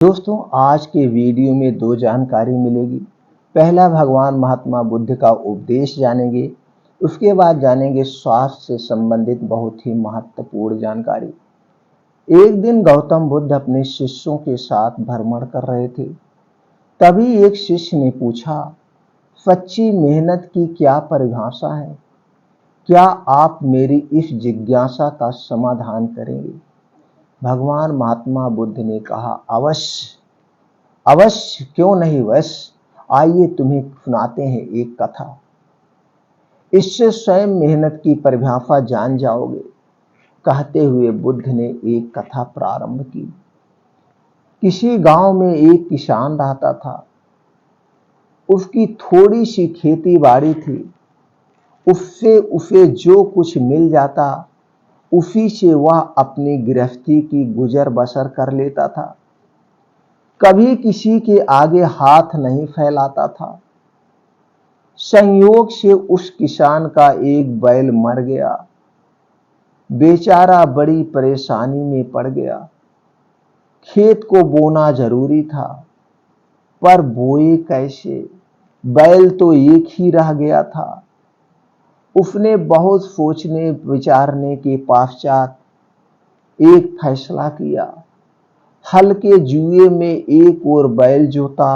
दोस्तों, आज के वीडियो में दो जानकारी मिलेगी। पहला, भगवान महात्मा बुद्ध का उपदेश जानेंगे। उसके बाद जानेंगे स्वास्थ्य से संबंधित बहुत ही महत्वपूर्ण जानकारी। एक दिन गौतम बुद्ध अपने शिष्यों के साथ भ्रमण कर रहे थे। तभी एक शिष्य ने पूछा, सच्ची मेहनत की क्या परिभाषा है? क्या आप मेरी इस जिज्ञासा का समाधान करेंगे? भगवान महात्मा बुद्ध ने कहा, अवश्य अवश्य, क्यों नहीं वश। आइए तुम्हें सुनाते हैं एक कथा। इससे स्वयं मेहनत की परिभाषा जान जाओगे। कहते हुए बुद्ध ने एक कथा प्रारंभ की। किसी गांव में एक किसान रहता था। उसकी थोड़ी सी खेती बाड़ी थी। उससे उसे जो कुछ मिल जाता, उसी से वह अपनी गृहस्थी की गुजर बसर कर लेता था। कभी किसी के आगे हाथ नहीं फैलाता था। संयोग से उस किसान का एक बैल मर गया। बेचारा बड़ी परेशानी में पड़ गया। खेत को बोना जरूरी था, पर बोए कैसे? बैल तो एक ही रह गया था। उसने बहुत सोचने विचारने के पश्चात एक फैसला किया। हल के जुए में एक ओर बैल जोता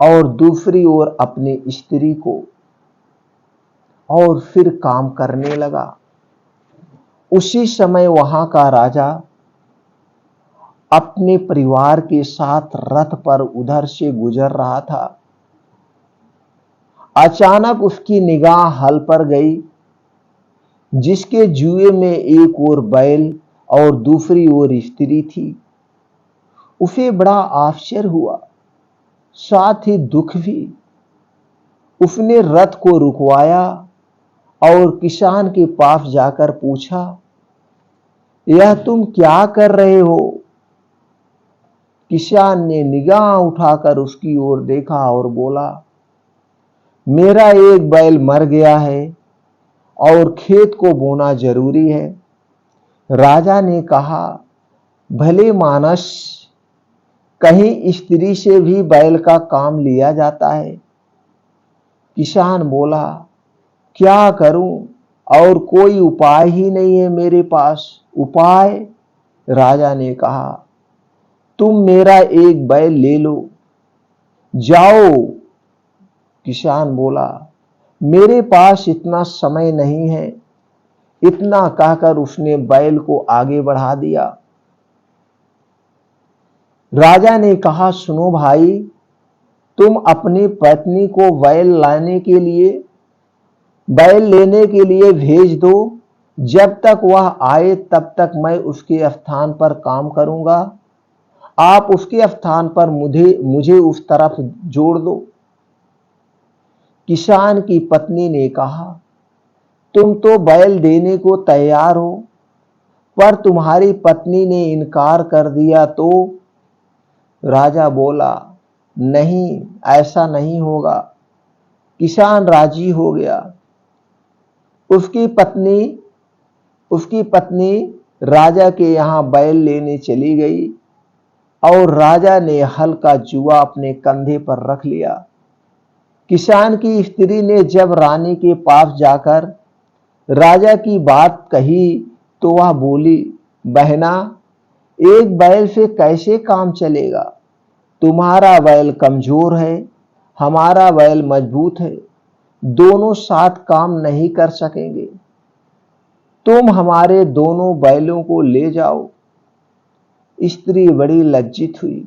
और दूसरी ओर अपनी स्त्री को, और फिर काम करने लगा। उसी समय वहां का राजा अपने परिवार के साथ रथ पर उधर से गुजर रहा था। अचानक उसकी निगाह हल पर गई, जिसके जुए में एक ओर बैल और दूसरी ओर स्त्री थी। उसे बड़ा आश्चर्य हुआ, साथ ही दुख भी। उसने रथ को रुकवाया और किसान के पास जाकर पूछा, यह तुम क्या कर रहे हो? किसान ने निगाह उठाकर उसकी ओर देखा और बोला, मेरा एक बैल मर गया है और खेत को बोना जरूरी है। राजा ने कहा, भले मानस, कहीं स्त्री से भी बैल का काम लिया जाता है? किसान बोला, क्या करूं, और कोई उपाय ही नहीं है मेरे पास। उपाय? राजा ने कहा, तुम मेरा एक बैल ले लो, जाओ। किसान बोला, मेरे पास इतना समय नहीं है। इतना कहकर उसने बैल को आगे बढ़ा दिया। राजा ने कहा, सुनो भाई, तुम अपनी पत्नी को बैल लेने के लिए भेज दो। जब तक वह आए तब तक मैं उसके स्थान पर काम करूंगा। आप उसके स्थान पर मुझे उस तरफ जोड़ दो। किसान की पत्नी ने कहा, तुम तो बैल देने को तैयार हो, पर तुम्हारी पत्नी ने इनकार कर दिया तो? राजा बोला, नहीं, ऐसा नहीं होगा। किसान राजी हो गया। उसकी पत्नी राजा के यहां बैल लेने चली गई और राजा ने हल का जुआ अपने कंधे पर रख लिया। किसान की स्त्री ने जब रानी के पास जाकर राजा की बात कही तो वह बोली, बहना, एक बैल से कैसे काम चलेगा? तुम्हारा बैल कमजोर है, हमारा बैल मजबूत है। दोनों साथ काम नहीं कर सकेंगे। तुम हमारे दोनों बैलों को ले जाओ। स्त्री बड़ी लज्जित हुई।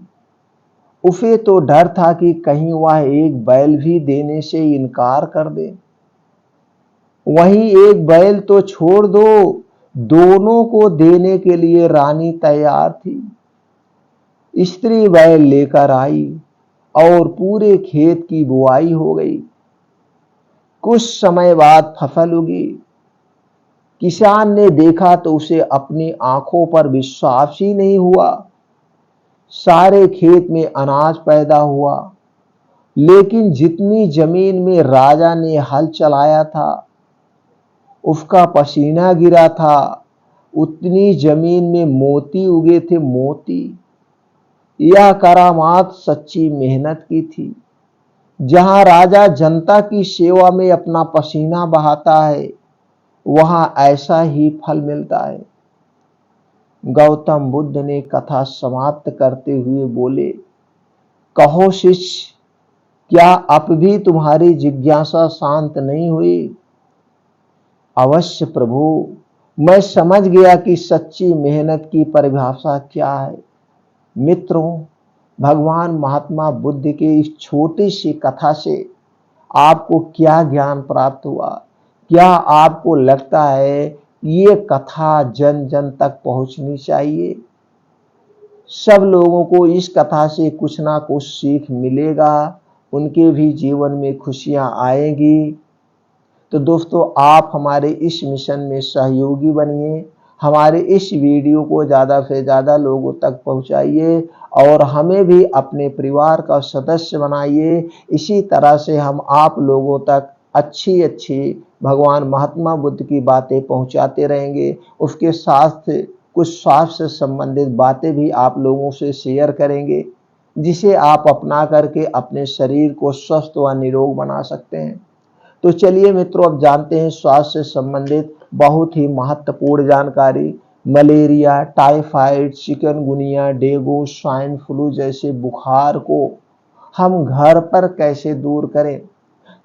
उसे तो डर था कि कहीं वह एक बैल भी देने से इनकार कर दे। वहीं एक बैल तो छोड़ दो, दोनों को देने के लिए रानी तैयार थी। स्त्री बैल लेकर आई और पूरे खेत की बुआई हो गई। कुछ समय बाद फसल उगी। किसान ने देखा तो उसे अपनी आंखों पर विश्वास ही नहीं हुआ। सारे खेत में अनाज पैदा हुआ, लेकिन जितनी जमीन में राजा ने हल चलाया था, उसका पसीना गिरा था, उतनी जमीन में मोती उगे थे, मोती। यह करामात सच्ची मेहनत की थी। जहां राजा जनता की सेवा में अपना पसीना बहाता है, वहां ऐसा ही फल मिलता है। गौतम बुद्ध ने कथा समाप्त करते हुए बोले, कहो शिष्य, क्या अब भी तुम्हारी जिज्ञासा शांत नहीं हुई? अवश्य प्रभु, मैं समझ गया कि सच्ची मेहनत की परिभाषा क्या है। मित्रों, भगवान महात्मा बुद्ध के इस छोटी सी कथा से आपको क्या ज्ञान प्राप्त हुआ? क्या आपको लगता है ये कथा जन जन तक पहुंचनी चाहिए? सब लोगों को इस कथा से कुछ ना कुछ सीख मिलेगा, उनके भी जीवन में खुशियां आएगी। तो दोस्तों, आप हमारे इस मिशन में सहयोगी बनिए, हमारे इस वीडियो को ज़्यादा से ज़्यादा लोगों तक पहुंचाइए और हमें भी अपने परिवार का सदस्य बनाइए। इसी तरह से हम आप लोगों तक अच्छी अच्छी भगवान महात्मा बुद्ध की बातें पहुंचाते रहेंगे। उसके साथ कुछ स्वास्थ्य से संबंधित बातें भी आप लोगों से शेयर करेंगे, जिसे आप अपना करके अपने शरीर को स्वस्थ व निरोग बना सकते हैं। तो चलिए मित्रों, अब जानते हैं स्वास्थ्य से संबंधित बहुत ही महत्वपूर्ण जानकारी। Malaria, typhoid, chikungunya, dengue, swine flu जैसे बुखार को हम घर पर कैसे दूर करें?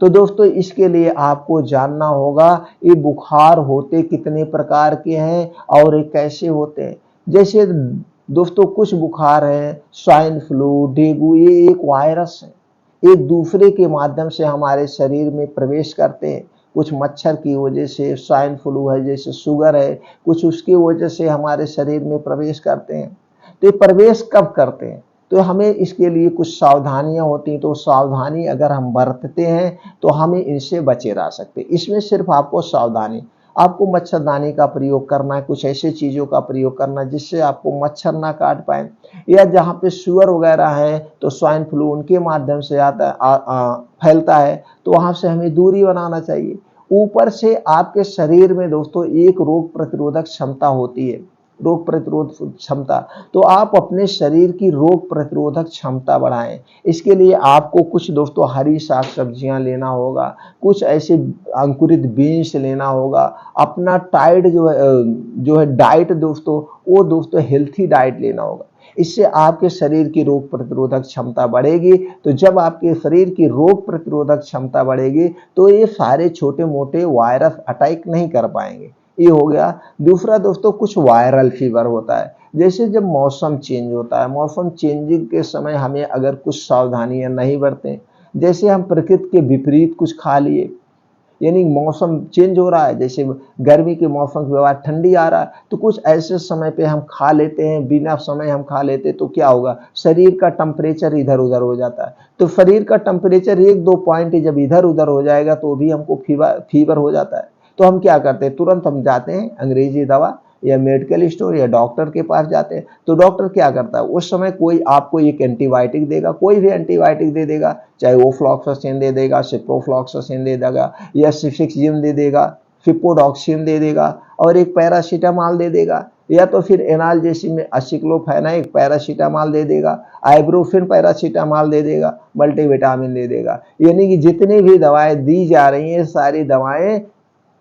तो दोस्तों, इसके लिए आपको जानना होगा ये बुखार होते कितने प्रकार के हैं और ये कैसे होते हैं। जैसे दोस्तों, कुछ बुखार है स्वाइन फ्लू, डेंगू, ये एक वायरस है, एक दूसरे के माध्यम से हमारे शरीर में प्रवेश करते हैं। कुछ मच्छर की वजह से स्वाइन फ्लू है, जैसे शुगर है, कुछ उसकी वजह से हमारे शरीर में प्रवेश करते हैं। तो ये प्रवेश कब करते हैं? तो हमें इसके लिए कुछ सावधानियां होती हैं। तो सावधानी अगर हम बरतते हैं तो हमें इनसे बचे रह सकते हैं। इसमें सिर्फ आपको सावधानी, आपको मच्छरदानी का प्रयोग करना है, कुछ ऐसे चीज़ों का प्रयोग करना है जिससे आपको मच्छर ना काट पाए। या जहाँ पे शुगर वगैरह है तो स्वाइन फ्लू उनके माध्यम से फैलता है, तो वहाँ से हमें दूरी बनाना चाहिए। ऊपर से आपके शरीर में दोस्तों एक रोग प्रतिरोधक क्षमता होती है, रोग प्रतिरोध क्षमता। तो आप अपने शरीर की रोग प्रतिरोधक क्षमता बढ़ाएं। इसके लिए आपको कुछ दोस्तों हरी साग सब्जियां लेना होगा, कुछ ऐसे अंकुरित बीन्स लेना होगा। अपना जो है डाइट दोस्तों, वो दोस्तों हेल्थी डाइट लेना होगा। इससे आपके शरीर की रोग प्रतिरोधक क्षमता बढ़ेगी। तो जब आपके शरीर की रोग प्रतिरोधक क्षमता बढ़ेगी तो ये सारे छोटे मोटे वायरस अटैक नहीं कर पाएंगे। ये हो गया। दूसरा दोस्तों, कुछ वायरल फीवर होता है। जैसे जब मौसम चेंज होता है, मौसम चेंजिंग के समय हमें अगर कुछ सावधानियां नहीं बरतें, जैसे हम प्रकृति के विपरीत कुछ खा लिए, यानी मौसम चेंज हो रहा है, जैसे गर्मी के मौसम के बाद ठंडी आ रहा है, तो कुछ ऐसे समय पे हम खा लेते हैं, बिना समय हम खा लेते, तो क्या होगा, शरीर का टेम्परेचर इधर उधर हो जाता है। तो शरीर का टेम्परेचर 1-2 पॉइंट जब इधर उधर हो जाएगा तो भी हमको फीवर हो जाता है। तो हम क्या करते हैं, तुरंत हम जाते हैं अंग्रेजी दवा या मेडिकल स्टोर या डॉक्टर के पास जाते हैं। तो डॉक्टर क्या करता है, उस समय कोई आपको एक एंटीबायोटिक देगा, कोई भी एंटीबायोटिक दे देगा, चाहे वो फ्लॉक्सासिन दे देगा, सिप्रोफ्लॉक्सासिन दे देगा, या सिफ्लैक्सिन दे देगा, सिप्रोडॉक्सिन दे देगा, और एक पैरासीटामॉल दे देगा, या तो फिर एनाल्जेसिक में असिक्लोफेनाइक पैरासीटामॉल दे देगा, आइब्रोफिन पैरासीटामॉल दे देगा, मल्टीविटामिन दे देगा। यानी कि जितनी भी दवाएं दी जा रही हैं सारी दवाएं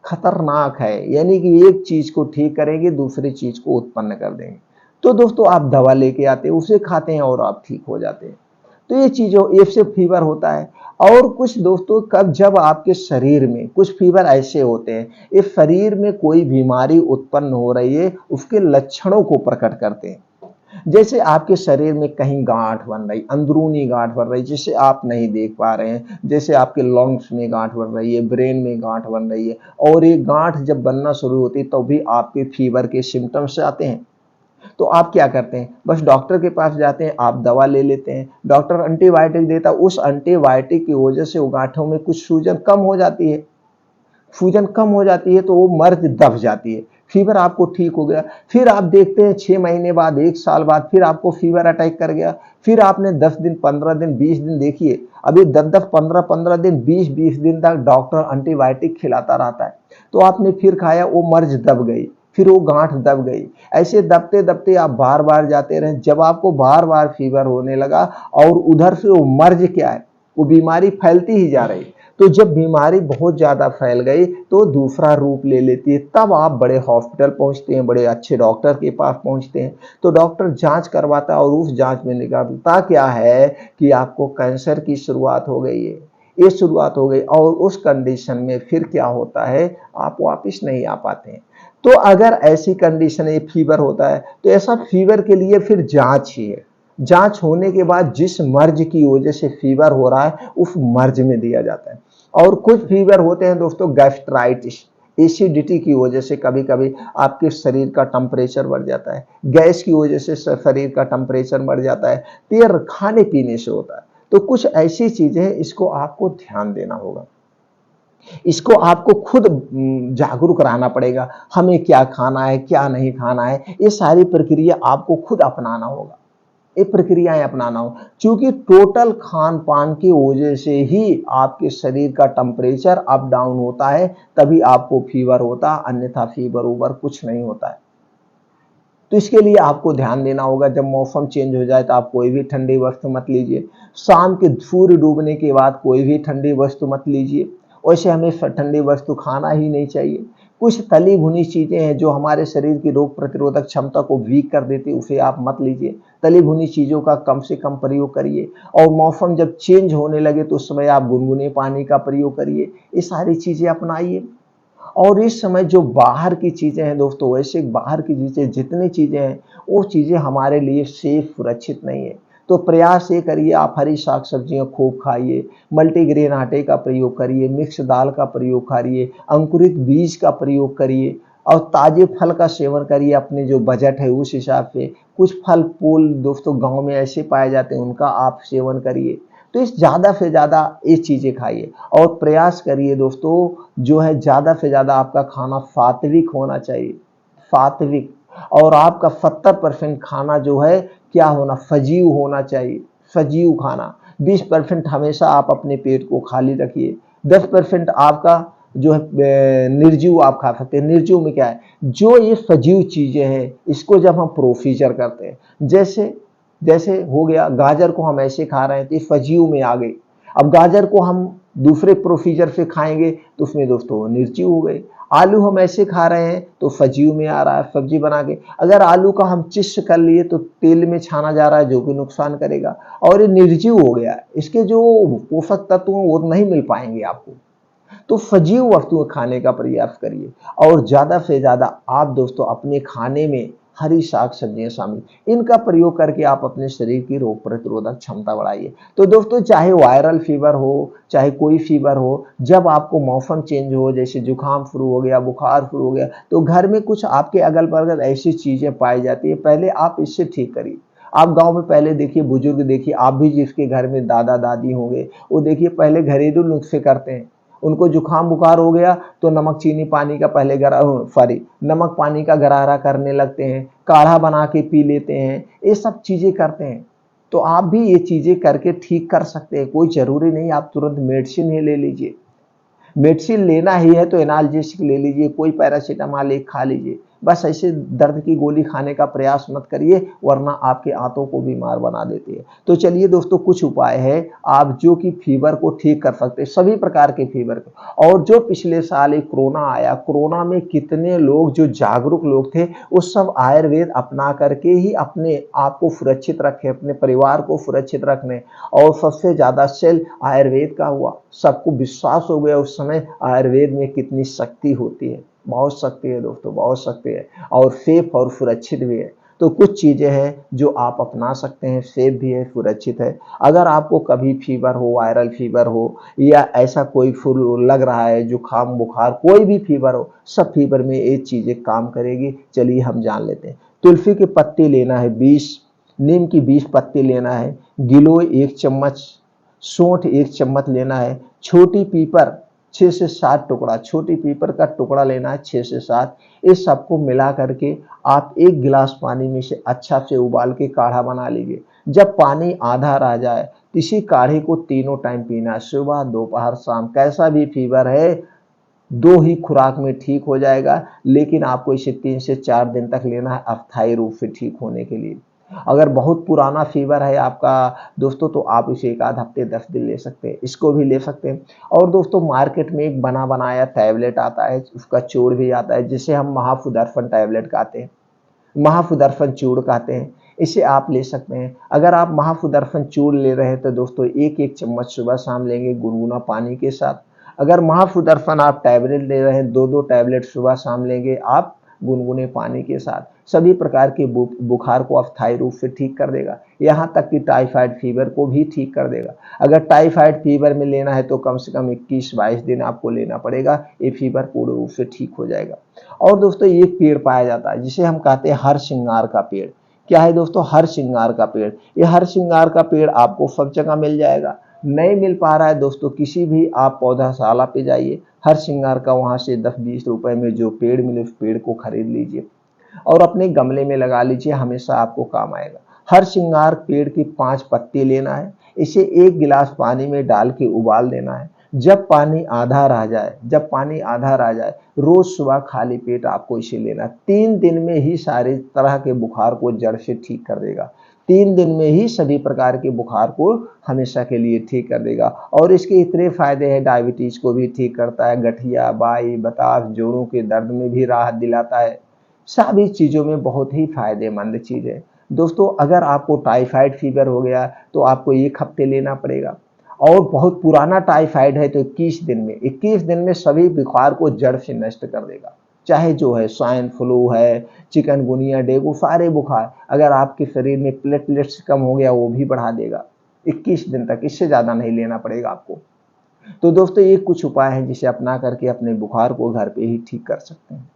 खतरनाक है, यानी कि एक चीज को ठीक करेंगे दूसरी चीज को उत्पन्न कर देंगे। तो दोस्तों, आप दवा लेके आते हैं, उसे खाते हैं और आप ठीक हो जाते हैं। तो ये चीजों इससे फीवर होता है। और कुछ दोस्तों, कब जब आपके शरीर में कुछ फीवर ऐसे होते हैं, ये शरीर में कोई बीमारी उत्पन्न हो रही है उसके लक्षणों को प्रकट करते हैं। जैसे आपके शरीर में कहीं गांठ बन रही, अंदरूनी गांठ बन रही जिसे आप नहीं देख पा रहे हैं, जैसे आपके लंग्स में गांठ बन रही है, ब्रेन में गांठ बन रही है, और ये गांठ जब बनना शुरू होती है तो भी आपके फीवर के सिम्टम्स आते हैं। तो आप क्या करते हैं, बस डॉक्टर के पास जाते हैं, आप दवा ले लेते हैं, डॉक्टर एंटीबायोटिक देता है, उस एंटीबायोटिक की वजह से वो गांठों में कुछ सूजन कम हो जाती है, सूजन कम हो जाती है तो वो मर्ज दब जाती है, फीवर आपको ठीक हो गया। फिर आप देखते हैं 6 महीने बाद, 1 साल बाद फिर आपको फीवर अटैक कर गया। फिर आपने 10 दिन, 15 दिन, 20 दिन, देखिए अभी 10-10, 15-15 दिन, 20-20 दिन तक डॉक्टर एंटीबायोटिक खिलाता रहता है। तो आपने फिर खाया, वो मर्ज दब गई, फिर वो गांठ दब गई। ऐसे दबते दबते आप बार बार जाते रहे, जब आपको बार बार फीवर होने लगा और उधर से वो मर्ज क्या है, वो बीमारी फैलती ही जा रही। तो जब बीमारी बहुत ज्यादा फैल गई तो दूसरा रूप ले लेती है, तब आप बड़े हॉस्पिटल पहुंचते हैं, बड़े अच्छे डॉक्टर के पास पहुंचते हैं। तो डॉक्टर जांच करवाता है और उस जांच में निकलता क्या है कि आपको कैंसर की शुरुआत हो गई है, ये शुरुआत हो गई। और उस कंडीशन में फिर क्या होता है, आप वापिस नहीं आ पाते हैं। तो अगर ऐसी कंडीशन है, फीवर होता है, तो ऐसा फीवर के लिए फिर जांच ही है। जांच होने के बाद जिस मर्ज की वजह से फीवर हो रहा है उस मर्ज में दिया जाता है। और कुछ फीवर होते हैं दोस्तों गैस्ट्राइटिस, एसिडिटी की वजह से कभी कभी आपके शरीर का टेम्परेचर बढ़ जाता है, गैस की वजह से शरीर का टेम्परेचर बढ़ जाता है, तो ये खाने पीने से होता है। तो कुछ ऐसी चीजें हैं, इसको आपको ध्यान देना होगा, इसको आपको खुद जागरूक रहना पड़ेगा, हमें क्या खाना है क्या नहीं खाना है, ये सारी प्रक्रिया आपको खुद अपनाना होगा, ये प्रक्रियाएं अपनाना हो। क्योंकि टोटल खान पान की वजह से ही आपके शरीर का टेम्परेचर अप डाउन होता है, तभी आपको फीवर होता है, अन्यथा फीवर ओवर कुछ नहीं होता है। तो इसके लिए आपको ध्यान देना होगा, जब मौसम चेंज हो जाए तो आप कोई भी ठंडी वस्तु मत लीजिए, शाम के सूर्य डूबने के बाद कोई भी ठंडी वस्तु मत लीजिए। वैसे हमें ठंडी वस्तु खाना ही नहीं चाहिए। कुछ तली भुनी चीजें हैं जो हमारे शरीर की रोग प्रतिरोधक क्षमता को वीक कर देती है, उसे आप मत लीजिए। तली भुनी चीजों का कम से कम प्रयोग करिए। और मौसम जब चेंज होने लगे तो उस समय आप गुनगुने पानी का प्रयोग करिए, ये सारी चीजें अपनाइए। और इस समय जो बाहर की चीजें हैं दोस्तों, वैसे बाहर की चीजें जितनी चीजें हैं वो चीजें हमारे लिए सेफ सुरक्षित नहीं है। तो प्रयास ये करिए, आप हरी साग सब्जियां खूब खाइए, मल्टीग्रेन आटे का प्रयोग करिए, मिक्स दाल का प्रयोग करिए, अंकुरित बीज का प्रयोग करिए और ताजे फल का सेवन करिए। अपने जो बजट है उस हिसाब से कुछ फल फूल दोस्तों गांव में ऐसे पाए जाते हैं, उनका आप सेवन करिए। तो इस ज़्यादा से ज़्यादा ये चीज़ें खाइए और प्रयास करिए दोस्तों, जो है ज़्यादा से ज़्यादा आपका खाना सात्विक होना चाहिए, सात्विक। और आपका 70% खाना जो है क्या होना, सजीव होना चाहिए, सजीव खाना। 20% हमेशा आप अपने पेट को खाली रखिए, 10% आपका जो है निर्जीव आप खा सकते हैं। निर्जीव में क्या है, जो ये सजीव चीज़ें हैं इसको जब हम प्रोसीजर करते हैं, जैसे जैसे हो गया गाजर को हम ऐसे खा रहे हैं तो ये सजीव में आ गई। अब गाजर को हम दूसरे प्रोसीजर से खाएंगे तो उसमें दोस्तों निर्जीव हो गई। आलू हम ऐसे खा रहे हैं तो सजीव में आ रहा है सब्जी बना के। अगर आलू का हम चिप्स कर लिए तो तेल में छाना जा रहा है जो कि नुकसान करेगा और ये निर्जीव हो गया, इसके जो पोषक तत्व हैं वो नहीं मिल पाएंगे आपको। तो सजीव वस्तुएं खाने का प्रयास करिए और ज्यादा से ज्यादा आप दोस्तों अपने खाने में हरी साग सब्जियां शामिल, इनका प्रयोग करके आप अपने शरीर की रोग प्रतिरोधक क्षमता बढ़ाइए। तो दोस्तों चाहे वायरल फीवर हो चाहे कोई फीवर हो, जब आपको मौसम चेंज हो, जैसे जुकाम शुरू हो गया, बुखार शुरू हो गया, तो घर में कुछ आपके अगल बगल ऐसी चीजें पाई जाती है, पहले आप इससे ठीक करिए। आप गांव में पहले देखिए, बुजुर्ग देखिए, आप भी जिसके घर में दादा दादी होंगे वो देखिए पहले घरेलू नुस्खे करते हैं। उनको जुकाम बुखार हो गया तो नमक चीनी पानी का पहले नमक पानी का गरारा करने लगते हैं, काढ़ा बना के पी लेते हैं, ये सब चीजें करते हैं। तो आप भी ये चीजें करके ठीक कर सकते हैं। कोई जरूरी नहीं आप तुरंत मेडिसिन ही ले लीजिए। मेडिसिन लेना ही है तो एनाल्जेसिक ले लीजिए, कोई पैरासीटामॉल एक खा लीजिए। बस ऐसे दर्द की गोली खाने का प्रयास मत करिए, वरना आपके आंतों को बीमार बना देती है। तो चलिए दोस्तों, कुछ उपाय है आप जो कि फीवर को ठीक कर सकते हैं, सभी प्रकार के फीवर को। और जो पिछले साल एक कोरोना आया, कोरोना में कितने लोग जो जागरूक लोग थे वो सब आयुर्वेद अपना करके ही अपने आप को सुरक्षित रखे, अपने परिवार को सुरक्षित रखने। और सबसे ज्यादा सेल आयुर्वेद का हुआ, सबको विश्वास हो गया उस समय आयुर्वेद में कितनी शक्ति होती है। बहुत शक्ति है दोस्तों, बहुत शक्ति है और सेफ और सुरक्षित भी है। तो कुछ चीजें हैं जो आप अपना सकते हैं, सेफ भी है, सुरक्षित है। अगर आपको कभी फीवर हो, वायरल फीवर हो या ऐसा कोई फ्लू लग रहा है, जुकाम बुखार कोई भी फीवर हो, सब फीवर में ये चीजें काम करेगी। चलिए हम जान लेते हैं। तुलसी के पत्ते लेना है 20, नीम की 20 पत्ते लेना है, गिलोय 1 चम्मच, सौंठ 1 चम्मच लेना है, छोटी पीपर 6 से 7 टुकड़ा, छोटी पीपर का टुकड़ा लेना है 6 से 7। इस सबको मिला करके आप 1 गिलास पानी में से अच्छा से उबाल के काढ़ा बना लीजिए। जब पानी आधा रह जाए इसी काढ़े को तीनों टाइम पीना है, सुबह दोपहर शाम। कैसा भी फीवर है 2 ही खुराक में ठीक हो जाएगा, लेकिन आपको इसे 3 से 4 दिन तक लेना है अस्थायी रूप से ठीक होने के लिए। अगर बहुत पुराना फीवर है आपका दोस्तों, तो आप इसे 1 आध हफ्ते 10 दिन ले सकते हैं, इसको भी ले सकते हैं। और दोस्तों मार्केट में एक बना बनाया टैबलेट आता है, उसका चूर्ण भी आता है, जिसे हम महाफुदर्फन टैबलेट कहते हैं, महाफुदर्फन चूर्ण कहते हैं, इसे आप ले सकते हैं। अगर आप महाफुदर्फन चूर्ण ले रहे हैं तो दोस्तों 1-1 चम्मच सुबह शाम लेंगे गुनगुना पानी के साथ। अगर महाफुदर्फन आप टैबलेट ले रहे हैं, 2-2 टैबलेट सुबह शाम लेंगे आप गुनगुने पानी के साथ। सभी प्रकार के बुखार को अस्थायी रूप से ठीक कर देगा, यहाँ तक कि टाइफाइड फीवर को भी ठीक कर देगा। अगर टाइफाइड फीवर में लेना है तो कम से कम 21-22 दिन आपको लेना पड़ेगा, ये फीवर पूर्ण रूप से ठीक हो जाएगा। और दोस्तों एक पेड़ पाया जाता है जिसे हम कहते हैं हरसिंगार का पेड़। क्या है दोस्तों? हरसिंगार का पेड़। ये हरसिंगार का पेड़ आपको सब जगह मिल जाएगा। नहीं मिल पा रहा है दोस्तों, किसी भी आप पौधाशाला पे जाइए, हरसिंगार का वहां से 10-20 रुपए में जो पेड़ मिले उस पेड़ को खरीद लीजिए और अपने गमले में लगा लीजिए, हमेशा आपको काम आएगा। हरसिंगार पेड़ की 5 पत्ती लेना है, इसे 1 गिलास पानी में डाल के उबाल देना है। जब पानी आधा रह जाए, रोज सुबह खाली पेट आपको इसे लेना। 3 दिन में ही सारे तरह के बुखार को जड़ से ठीक कर देगा। 3 दिन में ही सभी प्रकार के बुखार को हमेशा के लिए ठीक कर देगा। और इसके इतने फायदे हैं, डायबिटीज को भी ठीक करता है, गठिया, बाई, बताश, जोड़ों के दर्द में भी राहत दिलाता है। सभी चीजों में बहुत ही फायदेमंद चीज है। दोस्तों अगर आपको टाइफाइड फीवर हो गया तो आपको 1 हफ्ते लेना पड़ेगा, और बहुत पुराना टाइफाइड है तो 21 दिन में सभी बुखार को जड़ से नष्ट कर देगा। चाहे जो है स्वाइन फ्लू है, चिकनगुनिया, डेंगू, सारे बुखार, अगर आपके शरीर में प्लेटलेट्स कम हो गया वो भी बढ़ा देगा 21 दिन तक, इससे ज्यादा नहीं लेना पड़ेगा आपको। तो दोस्तों ये कुछ उपाय हैं जिसे अपना करके अपने बुखार को घर पे ही ठीक कर सकते हैं।